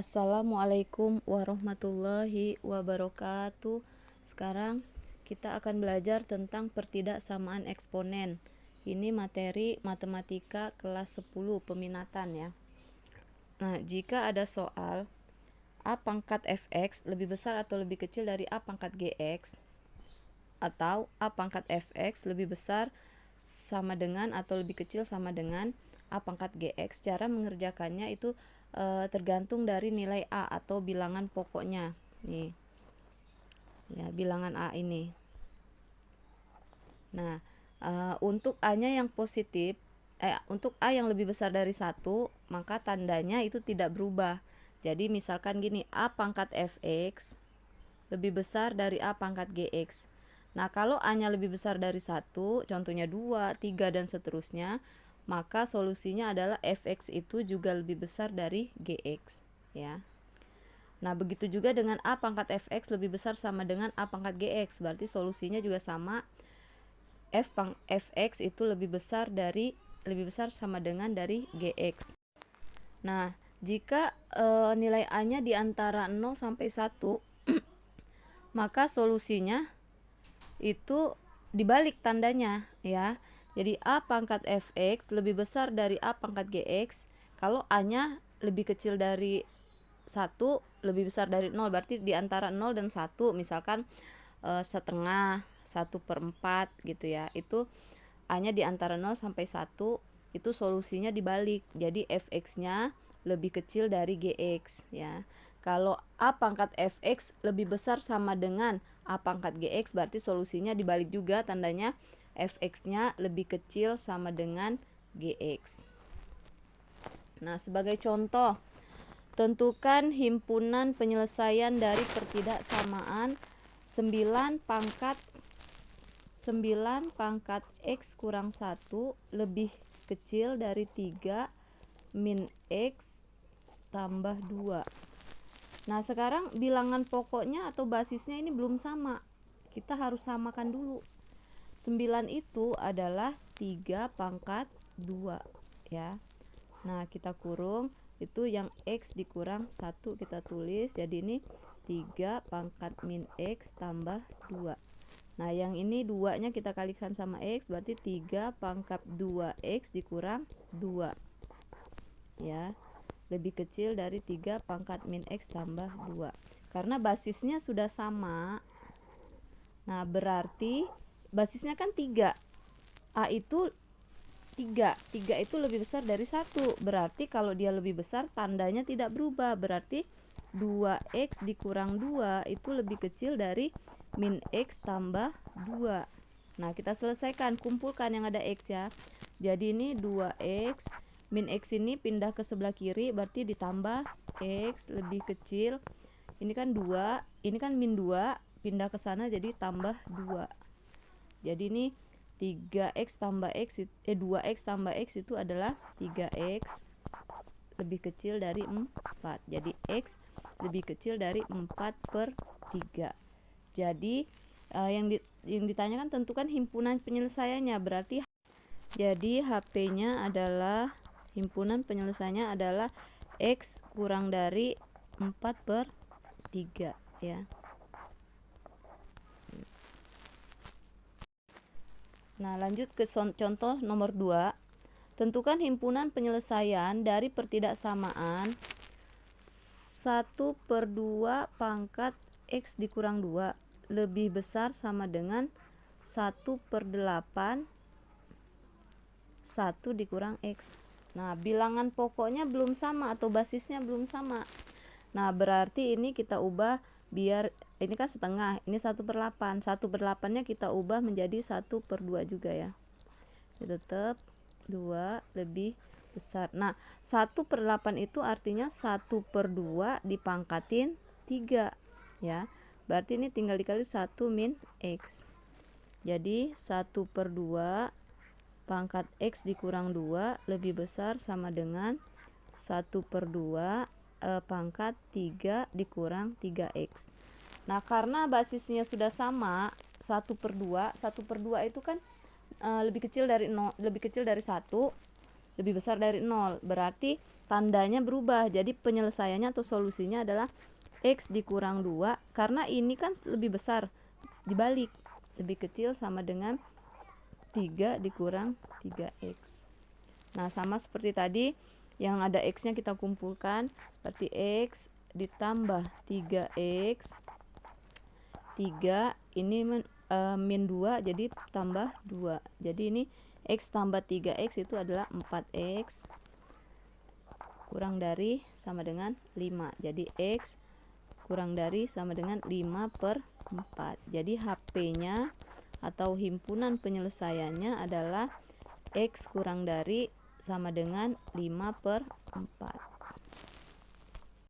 Assalamualaikum warahmatullahi wabarakatuh. Sekarang kita akan belajar tentang pertidaksamaan eksponen. Ini materi matematika kelas 10 peminatan ya. Nah, jika ada soal A pangkat fx lebih besar atau lebih kecil dari A pangkat gx, atau A pangkat fx lebih besar sama dengan atau lebih kecil sama dengan A pangkat gx, cara mengerjakannya itu tergantung dari nilai A atau bilangan pokoknya. Nih, ya bilangan A ini. Nah, untuk A-nya yang positif, untuk A yang lebih besar dari 1, maka tandanya itu tidak berubah. Jadi misalkan gini, A pangkat fx lebih besar dari A pangkat gx. Nah, kalau A-nya lebih besar dari 1, contohnya 2, 3, dan seterusnya, maka solusinya adalah fx itu juga lebih besar dari gx, ya. Nah, begitu juga dengan A pangkat fx lebih besar sama dengan A pangkat gx, berarti solusinya juga sama, fx itu lebih besar sama dengan dari gx. Nah, jika nilai A-nya di antara 0 sampai 1, maka solusinya itu dibalik tandanya ya. Jadi A pangkat fx lebih besar dari A pangkat gx kalau A-nya lebih kecil dari 1, lebih besar dari 0, berarti di antara 0 dan 1, misalkan setengah, 1/4 gitu ya. Itu A-nya di antara 0 sampai 1, itu solusinya dibalik. Jadi fx-nya lebih kecil dari gx ya. Kalau A pangkat fx lebih besar sama dengan A pangkat gx, berarti solusinya dibalik juga, tandanya fx-nya lebih kecil sama dengan gx. Nah, sebagai contoh, tentukan himpunan penyelesaian dari pertidaksamaan 9 pangkat x kurang 1 lebih kecil dari 3 min x tambah 2. Nah, sekarang bilangan pokoknya atau basisnya ini belum sama. Kita harus samakan dulu. 9 itu adalah 3 pangkat 2 ya. Nah, kita kurung, itu yang x dikurang 1 kita tulis. Jadi ini 3 pangkat min x tambah 2. Nah, yang ini 2-nya kita kalikan sama x, berarti 3 pangkat 2x dikurang 2 ya, lebih kecil dari 3 pangkat min x tambah 2. Karena basisnya sudah sama, nah berarti basisnya kan 3, A itu 3 itu lebih besar dari 1, berarti kalau dia lebih besar tandanya tidak berubah, berarti 2x dikurang 2 itu lebih kecil dari min x tambah 2. Nah, kita selesaikan, kumpulkan yang ada x ya. Jadi ini 2x, min x ini pindah ke sebelah kiri, berarti ditambah x lebih kecil, ini kan 2, ini kan min 2, pindah ke sana jadi tambah 2. Jadi ini 3x tambah x, 2x tambah x itu adalah 3x lebih kecil dari 4. Jadi x lebih kecil dari 4/3. Jadi yang ditanyakan tentukan himpunan penyelesaiannya, berarti jadi HP-nya adalah, himpunan penyelesaiannya adalah x kurang dari 4/3 ya. Nah, lanjut ke contoh nomor 2. Tentukan himpunan penyelesaian dari pertidaksamaan 1/2 pangkat x dikurang 2 lebih besar sama dengan 1/8 1 dikurang x. Nah, bilangan pokoknya belum sama atau basisnya belum sama. Nah, berarti ini kita ubah, biar ini kan setengah, ini 1/8, 1/8-nya kita ubah menjadi 1/2 juga ya. Tetap 2 lebih besar. Nah, 1/8 itu artinya 1/2 dipangkatin 3 ya. Berarti ini tinggal dikali 1 min x. Jadi 1/2 pangkat x dikurang 2 lebih besar sama dengan 1/2 pangkat 3 dikurang 3x. Nah, karena basisnya sudah sama, 1/2 itu kan lebih kecil dari 0, lebih kecil dari 1, lebih besar dari 0. Berarti tandanya berubah. Jadi penyelesaiannya atau solusinya adalah X dikurang 2, karena ini kan lebih besar, dibalik, lebih kecil sama dengan 3 dikurang 3X. Nah, sama seperti tadi, yang ada X-nya kita kumpulkan, berarti X ditambah 3X, 3 ini min 2, jadi tambah 2. Jadi ini X tambah 3X itu adalah 4X kurang dari sama dengan 5. Jadi X kurang dari sama dengan 5/4. Jadi HP-nya atau himpunan penyelesaiannya adalah X kurang dari sama dengan 5/4.